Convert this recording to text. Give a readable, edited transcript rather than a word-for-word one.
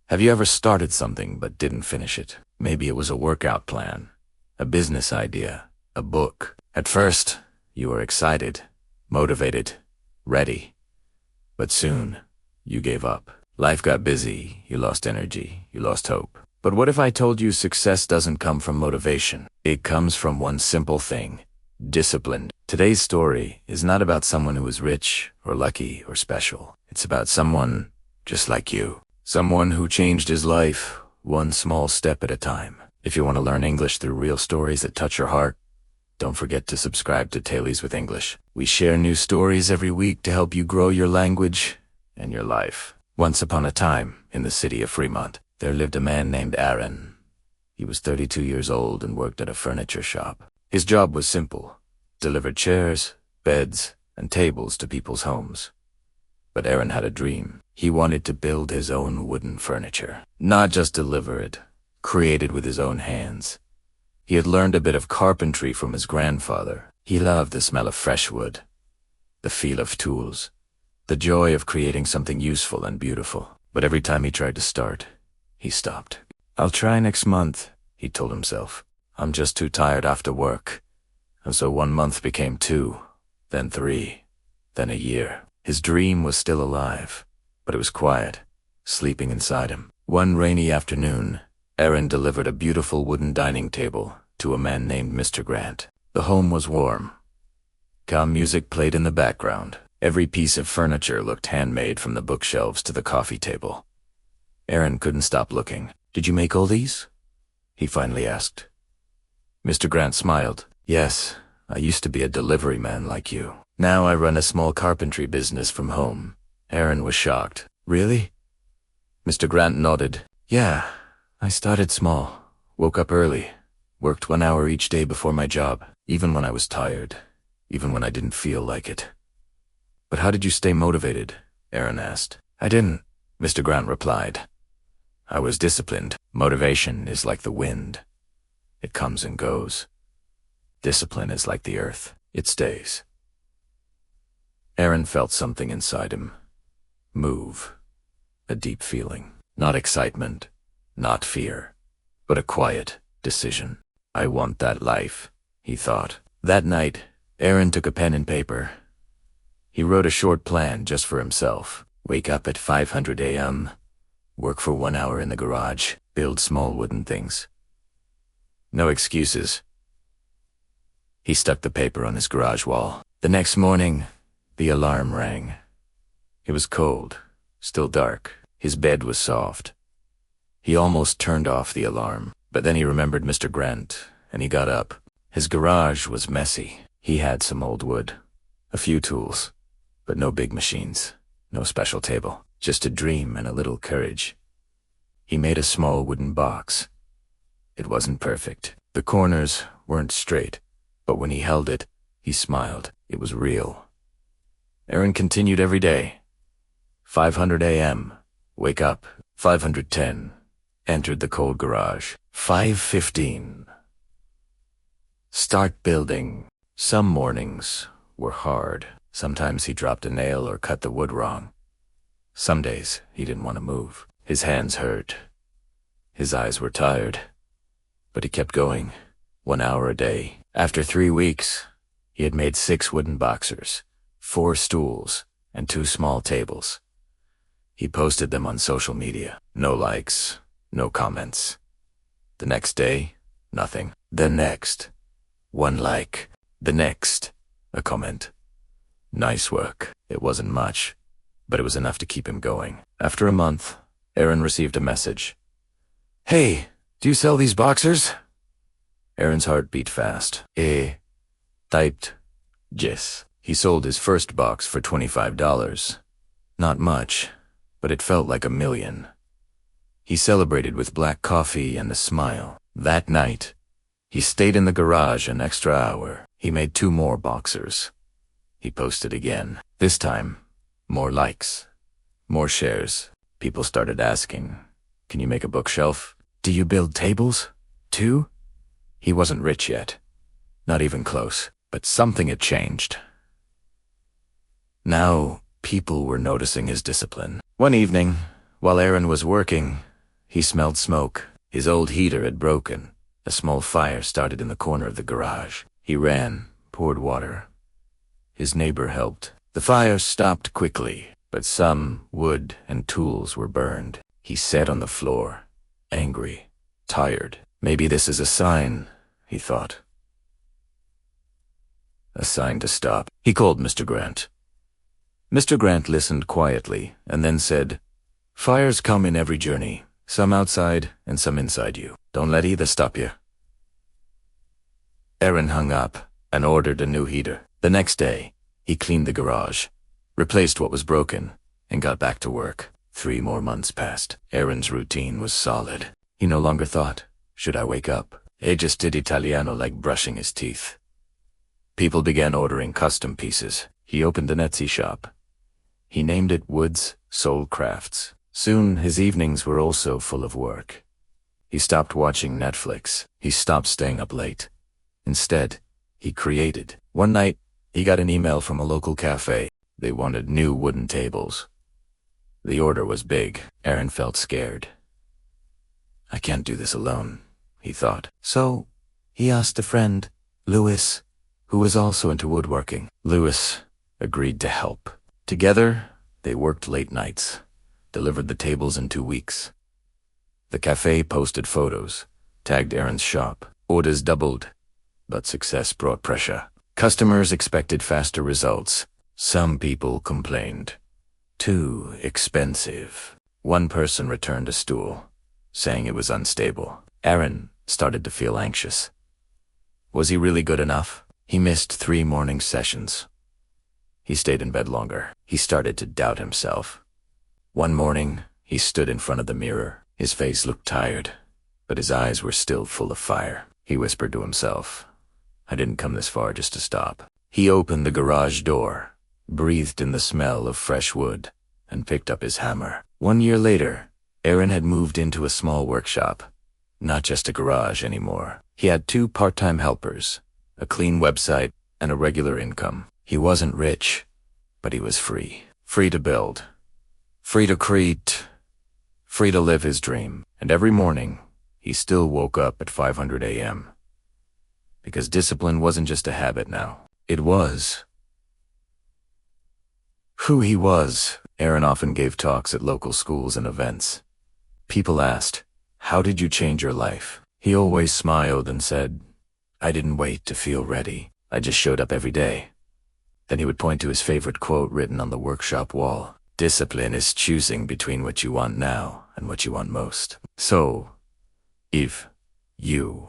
Have you ever started something but didn't finish it? Maybe it was a workout plan, a business idea, a book. At first, you were excited, motivated, ready. But soon, you gave up. Life got busy, you lost energy, you lost hope. But what if I told you success doesn't come from motivation? It comes from one simple thing: discipline. Today's story is not about someone who is rich or lucky or special. It's about someone just like you. Someone who changed his life one small step at a time. If you want to learn English through real stories that touch your heart, don't forget to subscribe to Tailies with English. We share new stories every week to help you grow your language and your life. Once upon a time, in the city of Fremont, there lived a man named Aaron. He was 32 years old and worked at a furniture shop. His job was simple: delivered chairs, beds, and tables to people's homes. But Aaron had a dream. He wanted to build his own wooden furniture. Not just deliver it, create it with his own hands. He had learned a bit of carpentry from his grandfather. He loved the smell of fresh wood, the feel of tools, the joy of creating something useful and beautiful. But every time he tried to start, he stopped. "I'll try next month," he told himself. "I'm just too tired after work." And so 1 month became 2, then 3, then a year. His dream was still alive, but it was quiet, sleeping inside him. One rainy afternoon, Aaron delivered a beautiful wooden dining table to a man named Mr. Grant. The home was warm. Calm music played in the background. Every piece of furniture looked handmade, from the bookshelves to the coffee table. Aaron couldn't stop looking. "Did you make all these?" he finally asked. Mr. Grant smiled. "Yes, I used to be a delivery man like you. Now I run a small carpentry business from home." Aaron was shocked. "Really?" Mr. Grant nodded. "Yeah, I started small, woke up early, worked 1 hour each day before my job, even when I was tired, even when I didn't feel like it." "But how did you stay motivated?" Aaron asked. "I didn't," Mr. Grant replied. "I was disciplined. Motivation is like the wind. It comes and goes. Discipline is like the earth. It stays." Aaron felt something inside him move, a deep feeling. Not excitement, not fear, but a quiet decision. "I want that life," he thought. That night, Aaron took a pen and paper. He wrote a short plan just for himself. Wake up at 500 a.m., work for 1 hour in the garage, build small wooden things. No excuses. He stuck the paper on his garage wall. The next morning, the alarm rang. It was cold, still dark. His bed was soft. He almost turned off the alarm, but then he remembered Mr. Grant, and he got up. His garage was messy. He had some old wood, a few tools, but no big machines, no special table, just a dream and a little courage. He made a small wooden box. It wasn't perfect. The corners weren't straight, but when he held it, he smiled. It was real. Aaron continued every day. 500 a.m., wake up. 510, entered the cold garage. 5:15, start building. Some mornings were hard. Sometimes he dropped a nail or cut the wood wrong. Some days he didn't want to move. His hands hurt. His eyes were tired. But he kept going, 1 hour a day. After 3 weeks, he had made 6 wooden boxers, 4 stools, and 2 small tables. He posted them on social media. No likes, no comments. The next day, nothing. The next, 1 like. The next, a comment. Nice work. It wasn't much, but it was enough to keep him going. After a month, Aaron received a message. "Hey, do you sell these boxers?" Aaron's heart beat fast. Typed, "Yes." He sold his first box for $25. Not much, but it felt like $1 million. He celebrated with black coffee and a smile. That night, he stayed in the garage an extra hour. He made 2 more boxers. He posted again. This time, more likes, more shares. People started asking, "Can you make a bookshelf? Do you build tables, too?" He wasn't rich yet, not even close, but something had changed. Now, people were noticing his discipline. One evening, while Aaron was working, He smelled smoke. His old heater had broken. A small fire started in the corner of the garage. He ran, poured water. His neighbor helped. The fire stopped quickly, but some wood and tools were burned. He sat on the floor, angry, tired. Maybe this is a sign, he thought. A sign to stop. He called Mr. Grant. Mr. Grant listened quietly and then said, "Fires come in every journey, some outside and some inside you. Don't let either stop you." Aaron hung up and ordered a new heater. The next day, he cleaned the garage, replaced what was broken, and got back to work. 3 more months passed. Aaron's routine was solid. He no longer thought, "Should I wake up?" He just did Italiano like brushing his teeth. People began ordering custom pieces. He opened an Etsy shop. He named it Wood's Soul Crafts. Soon, his evenings were also full of work. He stopped watching Netflix. He stopped staying up late. Instead, he created. One night, he got an email from a local cafe. They wanted new wooden tables. The order was big. Aaron felt scared. "I can't do this alone," he thought. So, he asked a friend, Louis, who was also into woodworking. Louis agreed to help. Together, they worked late nights, delivered the tables in 2 weeks. The cafe posted photos, tagged Aaron's shop. Orders doubled, but success brought pressure. Customers expected faster results. Some people complained. Too expensive. One person returned a stool, saying it was unstable. Aaron started to feel anxious. Was he really good enough? He missed 3 morning sessions. He stayed in bed longer. He started to doubt himself. One morning, he stood in front of the mirror. His face looked tired, but his eyes were still full of fire. He whispered to himself, "I didn't come this far just to stop." He opened the garage door, breathed in the smell of fresh wood, and picked up his hammer. 1 year later, Aaron had moved into a small workshop. Not just a garage anymore. He had 2 part-time helpers, a clean website, and a regular income. He wasn't rich, but he was free. Free to build. Free to create. Free to live his dream. And every morning, he still woke up at 500 a.m. Because discipline wasn't just a habit now. It was who he was. Aaron often gave talks at local schools and events. People asked, "How did you change your life?" He always smiled and said, "I didn't wait to feel ready. I just showed up every day." Then he would point to his favorite quote written on the workshop wall. "Discipline is choosing between what you want now and what you want most." So, if you